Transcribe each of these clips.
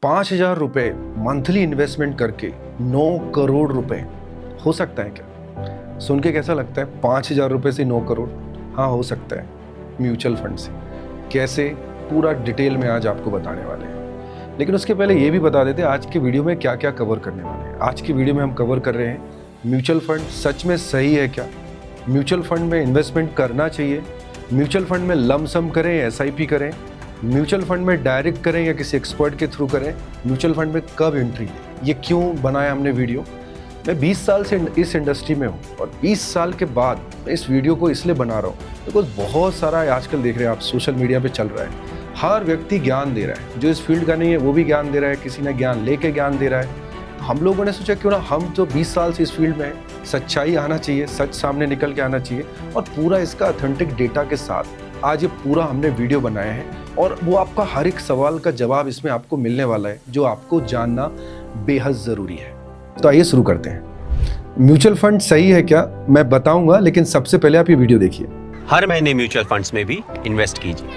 5,000 रुपये monthly investment करके 9 करोड़ रुपए हो सकता है क्या? सुन के कैसा लगता है? 5,000 रुपये से 9 करोड़? हाँ, हो सकता है म्यूचुअल फंड से। कैसे? पूरा डिटेल में आज आपको बताने वाले हैं। लेकिन उसके पहले ये भी बता देते हैं आज के वीडियो में क्या क्या कवर करने वाले हैं। आज की वीडियो में हम कवर कर रहे हैं म्यूचुअल फंड सच में सही है क्या, म्यूचुअल फंड में इन्वेस्टमेंट करना चाहिए, म्यूचुअल फंड में लमसम करें या SIP करें, म्यूचुअल फंड में डायरेक्ट करें या किसी एक्सपर्ट के थ्रू करें, म्यूचुअल फंड में कब एंट्री लें, ये क्यों बनाया हमने वीडियो। मैं 20 साल से इस इंडस्ट्री में हूँ और 20 साल के बाद मैं इस वीडियो को इसलिए बना रहा हूँ बिकॉज बहुत सारा आजकल देख रहे हैं आप सोशल मीडिया पे चल रहा है, हर व्यक्ति ज्ञान दे रहा है, जो इस फील्ड का नहीं है वो भी ज्ञान दे रहा है, किसी ने ज्ञान लेके ज्ञान दे रहा है। हम लोगों ने सोचा क्यों ना हम जो 20 साल से इस फील्ड में हैं, सच्चाई आना चाहिए, सच सामने निकल के आना चाहिए और पूरा इसका ऑथेंटिक डेटा के साथ आज ये पूरा हमने वीडियो बनाया है और वो आपका हर एक सवाल का जवाब इसमें आपको मिलने वाला है जो आपको जानना बेहद ज़रूरी है। तो आइए शुरू करते हैं। म्यूचुअल फंड सही है क्या मैं बताऊंगा, लेकिन सबसे पहले आप ये वीडियो देखिए। हर महीने म्यूचुअल फंड्स में भी इन्वेस्ट कीजिए,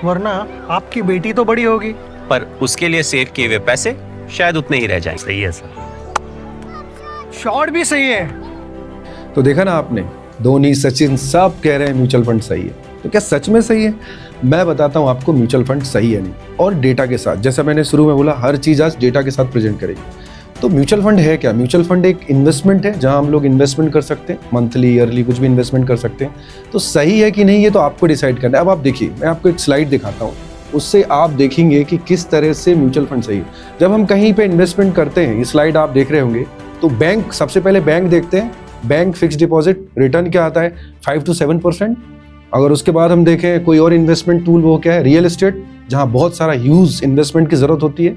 वरना आपकी बेटी तो बड़ी होगी। पर उसके लिए सेव किए हुए पैसे शायद उतने ही रह जाएं। सही है सर। शॉर्ट भी सही है। तो देखा ना आपने, धोनी, सचिन सब कह रहे हैं म्यूचुअल फंड सही है, तो क्या सच में सही है? मैं बताता हूँ आपको म्यूचुअल फंड सही है नहीं, और डेटा के साथ। जैसा मैंने शुरू में बोला, हर चीज़ आज डेटा के साथ प्रेजेंट करेगी। तो म्यूचुअल फंड है क्या? म्यूचुअल फंड एक इन्वेस्टमेंट है जहां हम लोग इन्वेस्टमेंट कर सकते हैं, मंथली, ईयरली, कुछ भी इन्वेस्टमेंट कर सकते हैं। तो सही है कि नहीं ये तो आपको डिसाइड करना है। अब आप देखिए, मैं आपको एक स्लाइड दिखाता हूँ, उससे आप देखेंगे कि किस तरह से म्यूचुअल फंड सही है। जब हम कहीं पे इन्वेस्टमेंट करते हैं, ये स्लाइड आप देख रहे होंगे, तो बैंक, सबसे पहले बैंक देखते हैं। बैंक फिक्स डिपॉजिट रिटर्न क्या आता है? 5 to 7%। अगर उसके बाद हम देखें कोई और इन्वेस्टमेंट टूल, वो क्या है? रियल एस्टेट, जहाँ बहुत सारा ह्यूज इन्वेस्टमेंट की जरूरत होती है।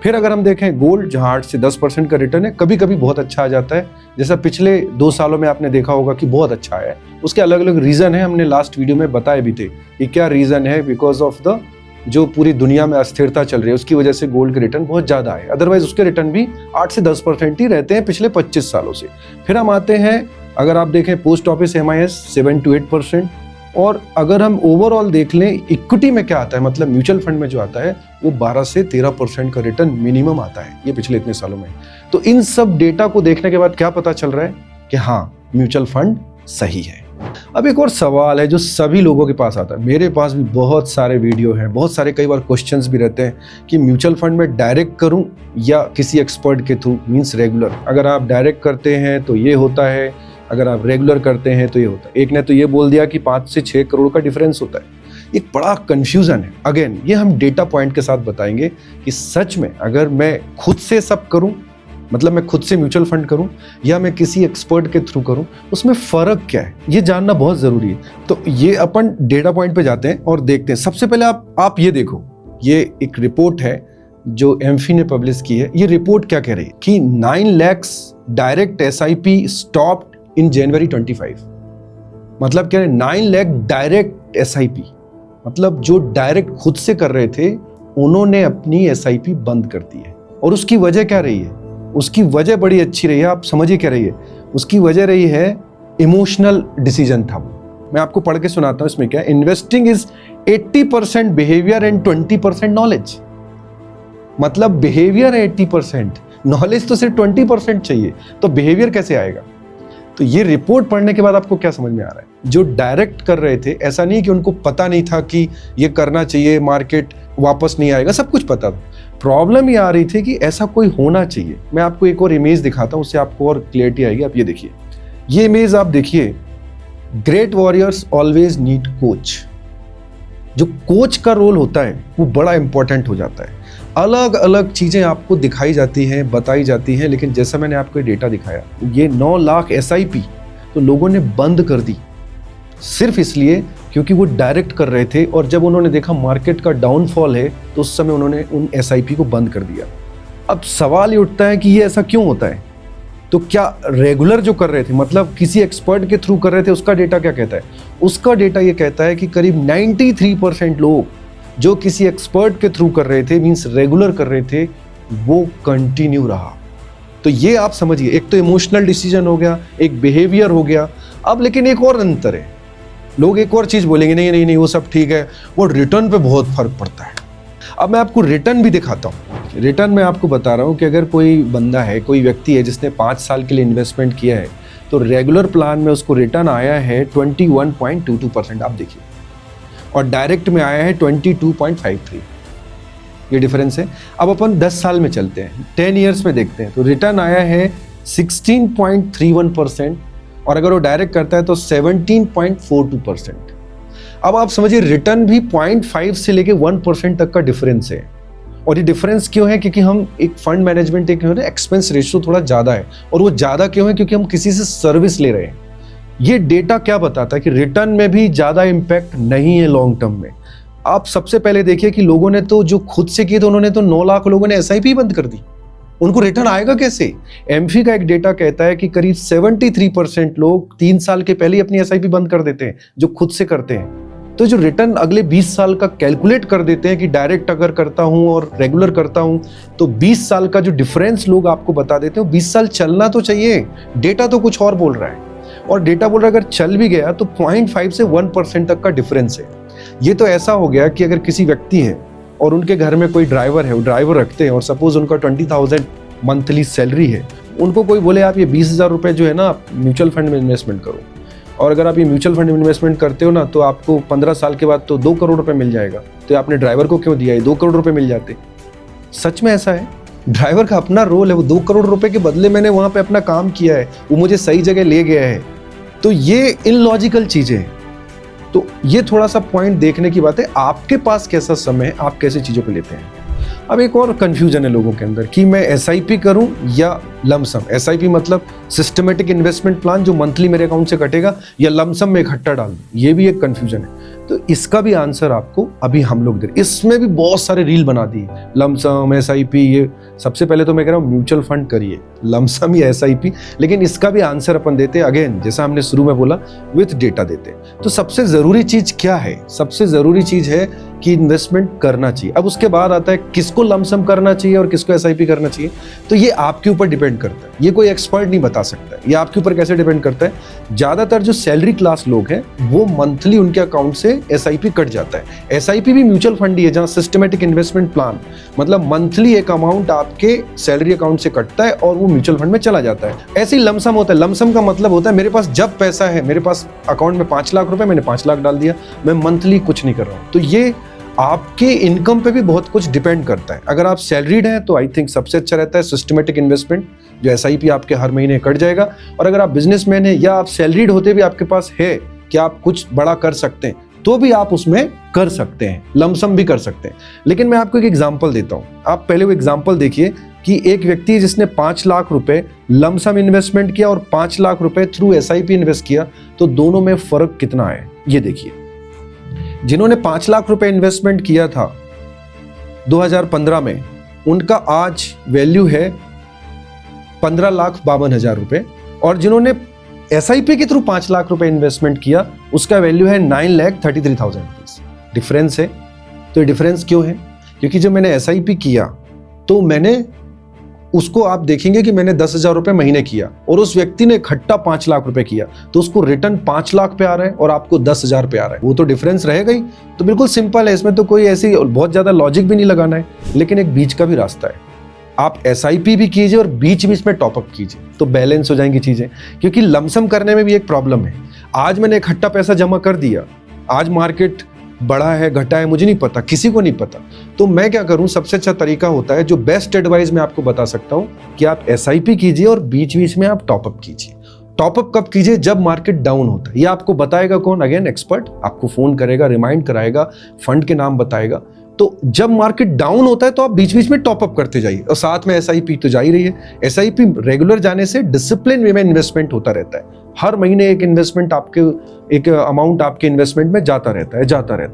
फिर अगर हम देखें गोल्ड, जहाँ 8 से 10% का रिटर्न है, कभी कभी बहुत अच्छा आ जाता है, जैसा पिछले 2 सालों में आपने देखा होगा कि बहुत अच्छा आया है। उसके अलग अलग रीजन है, हमने लास्ट वीडियो में बताए भी थे कि क्या रीजन है। बिकॉज ऑफ द जो पूरी दुनिया में अस्थिरता चल रही है, उसकी वजह से गोल्ड के रिटर्न बहुत ज्यादा है। अदरवाइज उसके रिटर्न भी 8 से 10% ही रहते हैं पिछले 25 सालों से। फिर हम आते हैं, अगर आप देखें पोस्ट ऑफिस MIS 7 to 8%। और अगर हम ओवरऑल देख लें, इक्विटी में क्या आता है, मतलब म्यूचुअल फंड में जो आता है वो 12 से 13% का रिटर्न मिनिमम आता है, ये पिछले इतने सालों में। तो इन सब डेटा को देखने के बाद क्या पता चल रहा है कि हाँ, म्यूचुअल फंड सही है। अब एक और सवाल है जो सभी लोगों के पास आता है, मेरे पास भी बहुत सारे वीडियो हैं, बहुत सारे कई बार क्वेश्चंस भी रहते हैं कि म्यूचुअल फंड में डायरेक्ट करूं या किसी एक्सपर्ट के थ्रू, मींस रेगुलर। अगर आप डायरेक्ट करते हैं तो ये होता है, अगर आप रेगुलर करते हैं तो ये होता है। एक ने तो ये बोल दिया कि 5 से 6 करोड़ का डिफरेंस होता है। एक बड़ा कंफ्यूजन है। अगेन, ये हम डेटा पॉइंट के साथ बताएंगे कि सच में अगर मैं खुद से सब करूं, मतलब मैं खुद से म्यूचुअल फंड करूं या मैं किसी एक्सपर्ट के थ्रू करूं, उसमें फर्क क्या है, ये जानना बहुत जरूरी है। तो ये अपन डेटा पॉइंट पे जाते हैं और देखते हैं। सबसे पहले आप ये देखो, ये एक रिपोर्ट है जो एमफी ने पब्लिश की है। ये रिपोर्ट क्या कह रही है कि 9 lakhs direct SIP stopped in January 25। मतलब क्या है? 9 लाख डायरेक्ट SIP, मतलब जो डायरेक्ट खुद से कर रहे थे उन्होंने अपनी SIP बंद कर दी है। और उसकी वजह क्या रही है? उसकी वजह बड़ी अच्छी रही है, आप समझिए क्या रही है। उसकी वजह रही है इमोशनल डिसीजन था वो। मैं आपको पढ़ के सुनाता हूं इसमें क्या है। Investing is 80% behaviour and 20% knowledge. मतलब बिहेवियर है 80%, नॉलेज तो सिर्फ 20% चाहिए, तो बिहेवियर कैसे आएगा? तो ये रिपोर्ट पढ़ने के बाद आपको क्या समझ में आ रहा है? जो डायरेक्ट कर रहे थे, ऐसा नहीं कि उनको पता नहीं था कि ये करना चाहिए, मार्केट वापस नहीं आएगा, सब कुछ पता था। प्रॉब्लम ये आ रही थी कि ऐसा कोई होना चाहिए। मैं आपको एक और इमेज दिखाता हूं, उससे आपको और क्लियरिटी आएगी। आप ये देखिए, ये इमेज आप देखिए। Great warriors always need coach. जो कोच का रोल होता है वो बड़ा इंपॉर्टेंट हो जाता है। अलग अलग चीजें आपको दिखाई जाती हैं, बताई जाती हैं, लेकिन जैसा मैंने आपको ये डेटा दिखाया, ये 9 लाख SIP तो लोगों ने बंद कर दी सिर्फ इसलिए क्योंकि वो डायरेक्ट कर रहे थे। और जब उन्होंने देखा मार्केट का डाउनफॉल है तो उस समय उन्होंने उन SIP को बंद कर दिया। अब सवाल ये उठता है कि ये ऐसा क्यों होता है? तो क्या रेगुलर जो कर रहे थे, मतलब किसी एक्सपर्ट के थ्रू कर रहे थे, उसका डेटा क्या कहता है? उसका डेटा ये कहता है कि करीब 93% लोग जो किसी एक्सपर्ट के थ्रू कर रहे थे, मींस रेगुलर कर रहे थे, वो कंटिन्यू रहा। तो ये आप समझिए, एक तो इमोशनल डिसीजन हो गया, एक बिहेवियर हो गया। अब लेकिन एक और अंतर है, लोग एक और चीज बोलेंगे, नहीं नहीं नहीं वो सब ठीक है, वो रिटर्न पे बहुत फर्क पड़ता है। अब मैं आपको रिटर्न भी दिखाता हूं। रिटर्न मैं आपको बता रहा हूँ कि अगर कोई बंदा है, कोई व्यक्ति है जिसने 5 साल के लिए इन्वेस्टमेंट किया है, तो रेगुलर प्लान में उसको रिटर्न आया है 21.22%, आप देखिए, और डायरेक्ट में आया है 22.53। ये डिफरेंस है। अब अपन 10 साल में चलते हैं, 10 ईयर्स में देखते हैं, तो रिटर्न आया है 16.31%, और अगर वो डायरेक्ट करता है तो 17.42%। अब आप समझिए रिटर्न भी 0.5 से लेके 1% तक का डिफरेंस है। और ये डिफरेंस क्यों है? क्योंकि हम एक फंड मैनेजमेंट एक एक्सपेंस रेशियो थोड़ा ज़्यादा है, और वो ज़्यादा क्यों है? क्योंकि हम किसी से सर्विस ले रहे हैं। ये डेटा क्या बताता है कि रिटर्न में भी ज़्यादा इम्पैक्ट नहीं है लॉन्ग टर्म में। आप सबसे पहले देखिए कि लोगों ने तो जो खुद से किए थे, उन्होंने तो 9 लाख लोगों ने SIP बंद कर दी। उनको रिटर्न आएगा कैसे? एमफी का एक डेटा कहता है कि करीब 73% लोग 3 साल के पहले ही अपनी SIP बंद कर देते हैं, जो खुद से करते हैं। तो जो रिटर्न अगले 20 साल का कैलकुलेट कर देते हैं कि डायरेक्ट अगर करता हूं और रेगुलर करता हूं, तो 20 साल का जो डिफरेंस लोग आपको बता देते हैं, 20 साल चलना तो चाहिए। डेटा तो कुछ और बोल रहा है, और डेटा बोल रहा है अगर चल भी गया तो 0.5 से 1% तक का डिफरेंस है। ये तो ऐसा हो गया कि अगर किसी व्यक्ति है और उनके घर में कोई ड्राइवर है, वो ड्राइवर रखते हैं, और सपोज उनका 20,000 मंथली सैलरी है, उनको कोई बोले आप ये 20,000 रुपये जो है ना आप म्यूचुअल फंड में इन्वेस्टमेंट करो, और अगर आप ये म्यूचुअल फंड में इन्वेस्टमेंट करते हो ना तो आपको 15 साल के बाद तो 2 करोड़ रुपए मिल जाएगा। तो आपने ड्राइवर को क्यों दिया? ये 2 करोड़ रुपए मिल जाते। सच में ऐसा है। ड्राइवर का अपना रोल है, वो 2 करोड़ रुपए के बदले मैंने वहां पे अपना काम किया है, वो मुझे सही जगह ले गया है। तो ये इलॉजिकल चीजें हैं। तो ये थोड़ा सा पॉइंट देखने की बात है, आपके पास कैसा समय है, आप कैसे चीजों को लेते हैं। अब एक और कंफ्यूजन है लोगों के अंदर कि मैं SIP करूं या लमसम। SIP मतलब सिस्टमेटिक इन्वेस्टमेंट प्लान, जो मंथली मेरे अकाउंट से कटेगा, या लमसम में इकट्ठा डाल दूं। ये भी एक कंफ्यूजन है। तो इसका भी आंसर आपको अभी हम लोग दे रहे। इसमें भी बहुत सारे रील बना दिए, लमसम SIP। ये सबसे पहले तो मैं कह रहा हूँ म्यूचुअल फंड करिए, लमसम या SIP, लेकिन इसका भी आंसर अपन देते हैं अगेन, जैसा हमने शुरू में बोला, विथ डेटा देते हैं। तो सबसे जरूरी चीज क्या है? सबसे जरूरी चीज है कि इन्वेस्टमेंट करना चाहिए। अब उसके बाद आता है किसको लमसम करना चाहिए और किसको SIP करना चाहिए। तो ये आपके ऊपर डिपेंड करता है, ये कोई एक्सपर्ट नहीं बता सकता है। ये आपके ऊपर कैसे डिपेंड करता है? ज्यादातर जो सैलरी क्लास लोग हैं वो मंथली उनके अकाउंट से SIP कट जाता है। SIP भी म्यूचुअल फंड ही है, जहां सिस्टमेटिक इन्वेस्टमेंट प्लान मतलब मंथली एक अमाउंट आपके सैलरी अकाउंट से कटता है और वो म्यूचुअल फंड में चला जाता है। ऐसे ही लमसम होता है। लमसम का मतलब होता है मेरे पास जब पैसा है, मेरे पास अकाउंट में 5 लाख रुपए, मैंने 5 लाख डाल दिया, मैं मंथली कुछ नहीं कर रहा हूँ। तो ये आपके इनकम पे भी बहुत कुछ डिपेंड करता है। अगर आप सैलरीड हैं तो आई थिंक सबसे अच्छा रहता है सिस्टमेटिक इन्वेस्टमेंट, जो SIP आपके हर महीने कट जाएगा। और अगर आप बिजनेसमैन हैं या आप सैलरीड होते भी आपके पास है कि आप कुछ बड़ा कर सकते हैं, तो भी आप उसमें कर सकते हैं, लमसम भी कर सकते हैं। लेकिन मैं आपको एक एग्जांपल देता हूं। आप पहले वो एग्जांपल देखिए कि एक व्यक्ति जिसने 5 लाख रुपए लमसम इन्वेस्टमेंट किया और 5 लाख रुपए थ्रू SIP इन्वेस्ट किया, तो दोनों में फर्क कितना है ये देखिए। जिन्होंने 5 लाख रुपए इन्वेस्टमेंट किया था 2015 में, उनका आज वैल्यू है 15,52,000 रुपए, और जिन्होंने SIP के थ्रू 5 लाख रुपए इन्वेस्टमेंट किया उसका वैल्यू है 9,33,000 रुपीज। डिफरेंस है। तो ये डिफरेंस क्यों है? क्योंकि जब मैंने SIP किया तो मैंने उसको, आप देखेंगे कि मैंने 10,000 रुपए महीने किया, और उस व्यक्ति ने इकट्ठा 5 लाख रुपए किया, तो उसको रिटर्न 5 लाख पे आ रहा है और आपको 10,000 पे आ रहा है। वो तो डिफरेंस रहेगा ही। तो बिल्कुल सिंपल है, इसमें तो कोई ऐसी बहुत ज्यादा लॉजिक भी नहीं लगाना है। लेकिन एक बीच का भी रास्ता है, आप SIP भी कीजिए और बीच बीच में टॉपअप कीजिए, तो बैलेंस हो जाएंगी चीजें। क्योंकि लमसम करने में भी एक प्रॉब्लम है। आज मैंने इकट्ठा पैसा जमा कर दिया, आज मार्केट बढ़ा है घटा है मुझे नहीं पता, किसी को नहीं पता, तो मैं क्या करूं? सबसे अच्छा तरीका होता है, जो बेस्ट एडवाइस मैं आपको बता सकता हूं, कि आप SIP कीजिए और बीच बीच में आप टॉपअप कीजिए। टॉपअप कब कीजिए? जब मार्केट डाउन होता है। ये आपको बताएगा कौन? अगेन एक्सपर्ट आपको फोन करेगा, रिमाइंड कराएगा, फंड के नाम बताएगा। तो जब मार्केट डाउन होता है तो आप बीच बीच में टॉपअप करते जाइए, और साथ में SIP तो जा ही रही है। SIP रेगुलर जाने से डिसिप्लिन वे में इन्वेस्टमेंट होता रहता है। हर महीने एक इन्वेस्टमेंट आपके, एक अमाउंट आपके इन्वेस्टमेंट में जाता रहता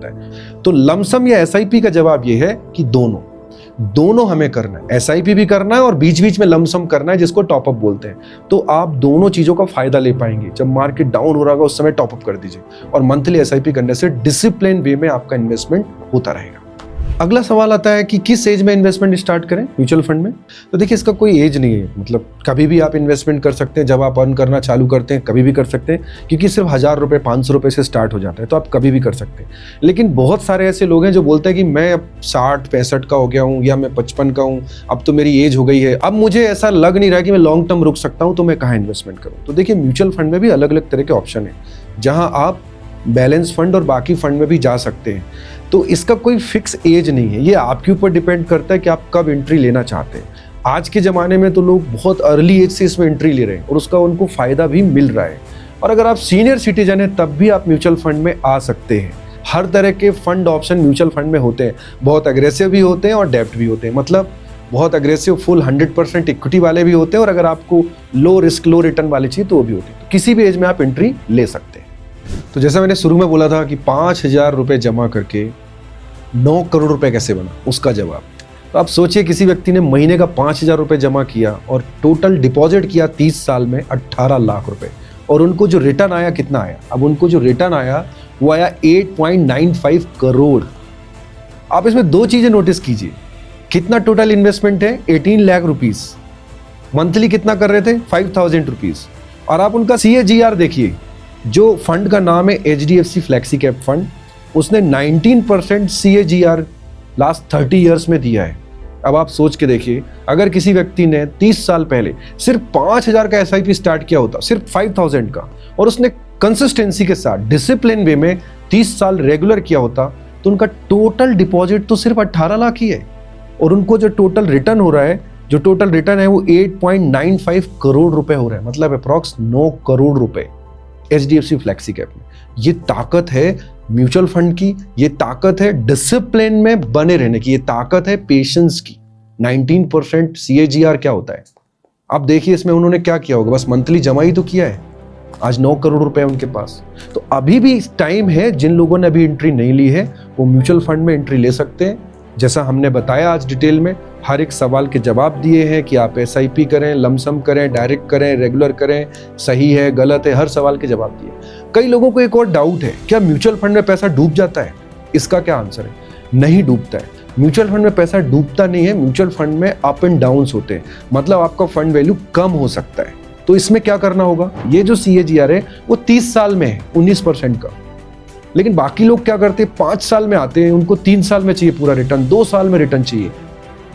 है। तो लमसम या SIP का जवाब ये है कि दोनों हमें करना है। SIP भी करना है और बीच बीच में लमसम करना है, जिसको टॉपअप बोलते हैं। तो आप दोनों चीजों का फायदा ले पाएंगे। जब मार्केट डाउन हो रहा होगा उस समय टॉपअप कर दीजिए, और मंथली SIP करने से डिसिप्लिन वे में आपका इन्वेस्टमेंट होता रहेगा। अगला सवाल आता है कि किस एज में इन्वेस्टमेंट स्टार्ट करें म्यूचुअल फंड में। तो देखिए, इसका कोई एज नहीं है, मतलब कभी भी आप इन्वेस्टमेंट कर सकते हैं। जब आप अर्न करना चालू करते हैं कभी भी कर सकते हैं, क्योंकि सिर्फ 1000 रुपये 500 रुपये से स्टार्ट हो जाता है, तो आप कभी भी कर सकते हैं। लेकिन बहुत सारे ऐसे लोग हैं जो बोलते हैं कि मैं अब 60-65 का हो गया हूँ या मैं 55 का हूँ, अब तो मेरी एज हो गई है, अब मुझे ऐसा लग नहीं रहा कि मैं लॉन्ग टर्म रुक सकता हूँ, तो मैं कहाँ इन्वेस्टमेंट करूँ। तो देखिए, म्यूचुअल फंड में भी अलग अलग तरह के ऑप्शन हैं, जहाँ आप बैलेंस फंड और बाकी फंड में भी जा सकते हैं। तो इसका कोई फिक्स एज नहीं है, ये आपके ऊपर डिपेंड करता है कि आप कब एंट्री लेना चाहते हैं। आज के ज़माने में तो लोग बहुत अर्ली एज से इसमें एंट्री ले रहे हैं और उसका उनको फ़ायदा भी मिल रहा है। और अगर आप सीनियर सिटीजन हैं तब भी आप म्यूचुअल फंड में आ सकते हैं। हर तरह के फंड ऑप्शन म्यूचुअल फंड में होते हैं, बहुत अग्रेसिव भी होते हैं और डेप्ट भी होते हैं। मतलब बहुत अग्रेसिव फुल 100% इक्विटी वाले भी होते हैं, और अगर आपको लो रिस्क लो रिटर्न वाले चाहिए तो वो भी होते हैं। तो किसी भी एज में आप एंट्री ले सकते हैं। तो जैसा मैंने शुरू में बोला था कि 5000 रुपये जमा करके 9 करोड़ रुपए कैसे बना, उसका जवाब। तो आप सोचिए, किसी व्यक्ति ने महीने का 5000 रुपये जमा किया और टोटल डिपॉजिट किया 30 साल में 18 लाख रुपए, और उनको जो रिटर्न आया कितना आया? अब उनको जो रिटर्न आया वो आया 8.95 करोड़। आप इसमें दो चीजें नोटिस कीजिए, कितना टोटल इन्वेस्टमेंट है? 18 लाख रुपीज। मंथली कितना कर रहे थे? 5000 रुपीज। और आप उनका CAGR देखिए, जो फंड का नाम है HDFC फ्लेक्सी कैप फंड, उसने 19% CAGR लास्ट 30 ईयर्स में दिया है। अब आप सोच के देखिए, अगर किसी व्यक्ति ने 30 साल पहले सिर्फ 5000 का SIP स्टार्ट किया होता, सिर्फ 5000 का, और उसने कंसिस्टेंसी के साथ डिसिप्लिन वे में 30 साल रेगुलर किया होता, तो उनका टोटल डिपॉजिट तो सिर्फ 18 लाख ही है, और उनको जो टोटल रिटर्न हो रहा है, जो टोटल रिटर्न है वो 8.95 करोड़ रुपए हो रहा है, मतलब अप्रॉक्स 9 करोड़ रुपए HDFC फ्लेक्सी कैप में। ये ताकत है म्यूचुअल फंड की, ये ताकत है डिसिप्लिन में बने रहने की, ये ताकत है पेशेंस की। 19% CAGR क्या होता है? आप देखिए इसमें उन्होंने क्या किया होगा, बस मंथली जमा ही तो किया है। आज 9 करोड़ रुपए है उनके पास। तो अभी भी टाइम है, जिन लोगों ने अभी एंट्री नहीं ली है वो म्यूचुअल फंड में एंट्री ले सकते हैं। जैसा हमने बताया आज डिटेल में, हर एक सवाल के जवाब दिए हैं कि आप SIP करें, लमसम करें, डायरेक्ट करें, रेगुलर करें, सही है गलत है, हर सवाल के जवाब दिए। कई लोगों को एक और डाउट है, क्या म्यूचुअल फंड में पैसा डूब जाता है? इसका क्या आंसर है? नहीं डूबता है। म्यूचुअल फंड में पैसा डूबता नहीं है। म्यूचुअल फंड में अप एंड डाउन्स होते हैं, मतलब आपका फंड वैल्यू कम हो सकता है। तो इसमें क्या करना होगा? ये जो CAGR है वो 30 साल में है 19% का, लेकिन बाकी लोग क्या करते हैं, 5 साल में आते हैं, उनको 3 साल में चाहिए पूरा रिटर्न, 2 साल में रिटर्न चाहिए,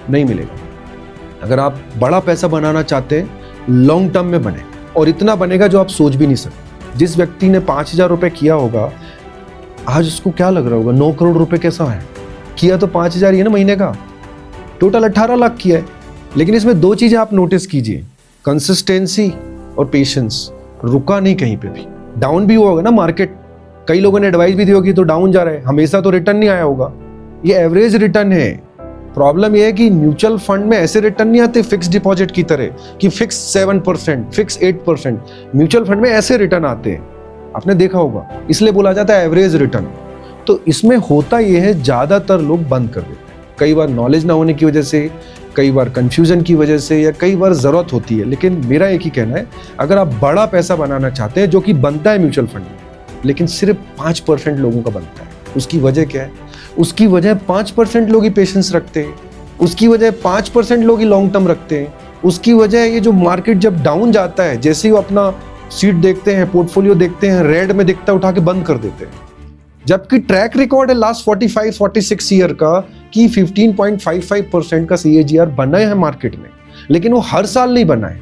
नहीं मिलेगा। अगर आप बड़ा पैसा बनाना चाहते हैं, लॉन्ग टर्म में बने, और इतना बनेगा जो आप सोच भी नहीं सकते। जिस व्यक्ति ने 5000 रुपये किया होगा, आज उसको क्या लग रहा होगा 9 करोड़ रुपए कैसा है? किया तो 5000 ही है ना महीने का, टोटल 18 लाख किया है। लेकिन इसमें दो चीजें आप नोटिस कीजिए, कंसिस्टेंसी और पेशेंस। रुका नहीं कहीं पे भी, डाउन भी हुआ होगा ना मार्केट, कई लोगों ने एडवाइस भी दी होगी तो डाउन जा रहा है, हमेशा तो रिटर्न नहीं आया होगा, ये एवरेज रिटर्न है। प्रॉब्लम ये है कि म्यूचुअल फंड में ऐसे रिटर्न नहीं आते फिक्स डिपॉजिट की तरह कि फिक्स 7%, फिक्स 8%। म्यूचुअल फंड में ऐसे रिटर्न आते हैं, आपने देखा होगा, इसलिए बोला जाता है एवरेज रिटर्न। तो इसमें होता यह है, ज्यादातर लोग बंद कर देते हैं, कई बार नॉलेज ना होने की वजह से, कई बार कंफ्यूजन की वजह से, या कई बार जरूरत होती है। लेकिन मेरा एक ही कहना है, अगर आप बड़ा पैसा बनाना चाहते हैं, जो कि बनता है म्यूचुअल फंड में, लेकिन सिर्फ 5% लोगों का बनता है, उसकी वजह क्या है? उसकी वजह 5% लोग ही पेशेंस रखते हैं, उसकी वजह 5% लोग ही लॉन्ग टर्म रखते हैं, उसकी वजह ये जो मार्केट जब डाउन जाता है, जैसे ही वो अपना सीट देखते हैं, पोर्टफोलियो देखते हैं, रेड में दिखता है, उठा के बंद कर देते हैं। जबकि ट्रैक रिकॉर्ड है लास्ट 45-46 ईयर का कि 15.55% का CAGR बना है मार्केट में, लेकिन वो हर साल नहीं बना है,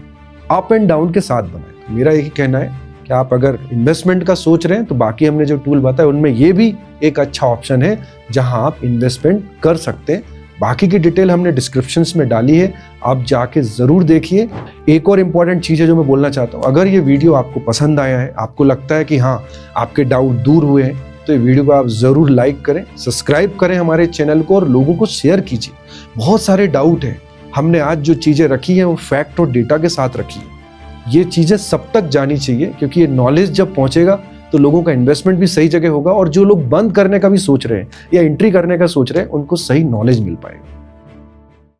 अप एंड डाउन के साथ बना है। तो मेरा यही कहना है कि आप अगर इन्वेस्टमेंट का सोच रहे हैं तो बाकी हमने जो टूल बताया उनमें ये भी एक अच्छा ऑप्शन है जहां आप इन्वेस्टमेंट कर सकते हैं। बाकी की डिटेल हमने डिस्क्रिप्शंस में डाली है, आप जाके जरूर देखिए। एक और इम्पॉर्टेंट चीज़ है जो मैं बोलना चाहता हूँ, अगर ये वीडियो आपको पसंद आया है, आपको लगता है कि हाँ आपके डाउट दूर हुए हैं, तो ये वीडियो को आप ज़रूर लाइक करें, सब्सक्राइब करें हमारे चैनल को और लोगों को शेयर कीजिए। बहुत सारे डाउट हैं, हमने आज जो चीज़ें रखी हैं वो फैक्ट और डेटा के साथ रखी है। ये चीज़ें सब तक जानी चाहिए, क्योंकि ये नॉलेज जब पहुंचेगा तो लोगों का इन्वेस्टमेंट भी सही जगह होगा, और जो लोग बंद करने का भी सोच रहे हैं या एंट्री करने का सोच रहे हैं उनको सही नॉलेज मिल पाएगा।